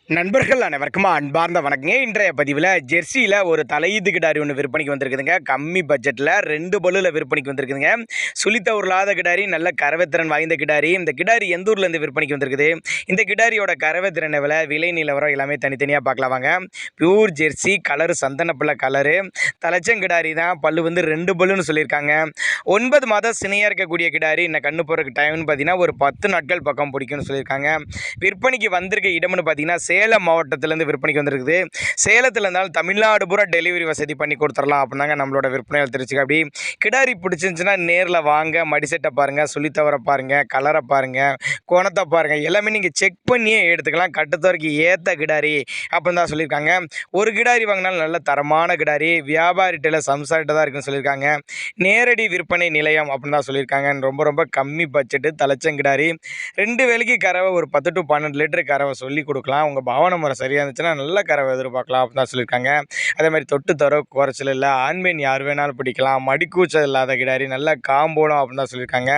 நண்பர்கள் அனைவருக்கும் அன்பார்ந்த வணக்கங்க. இன்றைய பதிவில் ஜெர்சியில் ஒரு தலையீத்து கிடாரி ஒன்று விற்பனைக்கு வந்திருக்குதுங்க. கம்மி பட்ஜெட்டில் 2 பல்லுல விற்பனைக்கு வந்திருக்குதுங்க. சுழித்தவர்லாத கிடாரி, நல்ல கறவைத்திறன் வாய்ந்த கிடாரி. இந்த கிடாரி எந்த ஊர்லேருந்து விற்பனைக்கு வந்திருக்குது, இந்த கிடாரியோட கறவைத்திறன் விலை நிலவரம் எல்லாமே தனித்தனியாக பார்க்கலாம் வாங்க. பியூர் ஜெர்சி கலரு, சந்தனப்பிள்ளை கலரு, தலைச்சங்கிடாரி தான். பல்லு வந்து 2 பல்லுன்னு சொல்லியிருக்காங்க. 9 மாதம் சினையாக இருக்கக்கூடிய கிடாரி. இன்னும் கண்ணு போகிறக்கு டைம்னு பார்த்தீங்கன்னா ஒரு 10 நாட்கள் பக்கம் பிடிக்கும்னு சொல்லியிருக்காங்க. விற்பனைக்கு வந்திருக்க இடம்னு பார்த்தீங்கன்னா சேலம் மாவட்டத்திலேருந்து விற்பனைக்கு வந்திருக்குது. சேலத்தில் இருந்தாலும் தமிழ்நாடு பூரா டெலிவரி வசதி பண்ணி கொடுத்துடலாம் அப்படின்னாங்க நம்மளோட விற்பனையாளர் தெரிவிச்சுக்க. அப்படி கிடாரி பிடிச்சிருந்துச்சுன்னா நேரில் வாங்க, மடிசெட்டை பாருங்கள், சுழித்தவரை பாருங்கள், கலரை பாருங்கள், கோணத்தை பாருங்கள், எல்லாமே நீங்கள் செக் பண்ணியே எடுத்துக்கலாம். கட்டுத்தவரைக்கு ஏற்ற கிடாரி அப்படின்னு தான் சொல்லியிருக்காங்க. ஒரு கிடாரி வாங்கினாலும் நல்ல தரமான கிடாரி, வியாபாரிட்டில் சம்சாரிட்ட தான் இருக்குன்னு சொல்லியிருக்காங்க. நேரடி விற்பனை நிலையம் அப்படின்னு தான் சொல்லியிருக்காங்க. ரொம்ப ரொம்ப கம்மி பட்ஜெட்டு, தலைச்சங்கிடாரி. 2 வேலைக்கு கறவை ஒரு 10 to 12 லிட்டரு கறவை சொல்லி கொடுக்கலாம். உங்கள் பாவனை முறை சரியாக இருந்துச்சுன்னா நல்ல கறவை எதிர்பார்க்கலாம் அப்படின்னு தான் சொல்லியிருக்காங்க. அதே மாதிரி தொட்டு தர குறைச்சல் இல்லை, ஆண் பெண் யார் வேணாலும் பிடிக்கலாம், மடிக்கூச்சல் இல்லாத கிடாரி, நல்ல காம்போலம் அப்படின்னு தான் சொல்லியிருக்காங்க.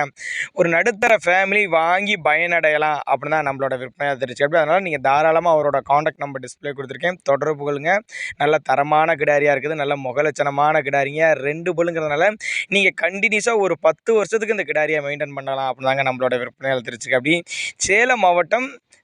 ஒரு நடுத்தர ஃபேமிலி வாங்கி பயனடையலாம் அப்படின்னு தான் நம்மளோட விற்பனையாக தெரிவிச்சு. அப்படி அதனால் நீங்கள் தாராளமாக அவரோட காண்டாக்ட் நம்பர் டிஸ்பிளே கொடுத்துருக்கேன், தொடர்பு கொள்ளுங்க. நல்ல தரமான கிடாரியாக இருக்குது, நல்ல முகலட்சணமான கிடாரிங்க. 2 பல்லுங்கிறதுனால நீங்கள் கண்டினியூஸாக ஒரு 10 வருஷத்துக்கு இந்த கிடாரியை மெயின்டைன் பண்ணலாம் அப்படின்னு தாங்க நம்மளோட விற்பனையாளர் தெரிவிச்சிருக்கு. அப்படி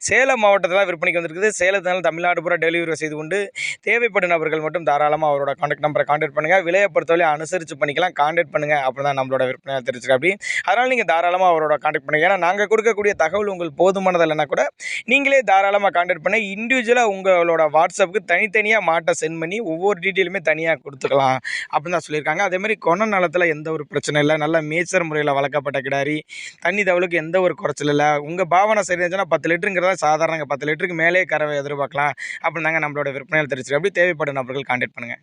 சேலம் மாவட்டத்தில் விற்பனைக்கு வந்திருக்குது. சேலத்தினால தமிழ்நாடு பூரா டெலிவரி வசதி உண்டு. தேவைப்படும் நபர்கள் மட்டும் தாராளமாக அவரோட காண்டாக்ட் நம்பரை காண்டாக்ட் பண்ணுங்கள். விலையை பொறுத்தவரை அனுசரித்து பண்ணிக்கலாம், காண்டாக்ட் பண்ணுங்கள் அப்படி தான் நம்மளோட விற்பனையாக தெரிவிச்சிருக்கு. அப்படி அதனால் நீங்கள் தாராளமாக அவரோட காண்டாக்ட் பண்ணுங்கள். ஏன்னா நாங்கள் கொடுக்கக்கூடிய தகவல் உங்களுக்கு போதுமானது இல்லைன்னா கூட நீங்களே தாராளமாக காண்டாக்ட் பண்ணி இண்டிவிஜுவலாக உங்களோட வாட்ஸ்அப்புக்கு தனித்தனியாக மாட்டை சென்ட் பண்ணி ஒவ்வொரு டீட்டெயிலுமே தனியாக கொடுத்துக்கலாம் அப்படின்னு தான் சொல்லியிருக்காங்க. அதேமாதிரி கொண நலத்தில் எந்த ஒரு பிரச்சனை இல்லை, நல்ல மேய்ச்சல் முறையில் வளர்க்கப்பட்ட கிடாரி, தண்ணி தவளுக்கு எந்த ஒரு குறைச்சல் இல்லை. உங்கள் பாவனை சரி இருந்துச்சுன்னா 10 லிட்டருங்கிறதா சாதாரண 10 லிட்டருக்கு மேலே கறவை எதிர்பார்க்கலாம் அப்படின்னு தாங்க நம்மளோட விற்பனையாளர் தெரிவிச்சிருக்கு. அப்படி தேவைப்படும் நபர்கள் காண்டாக்ட் பண்ணுங்கள்.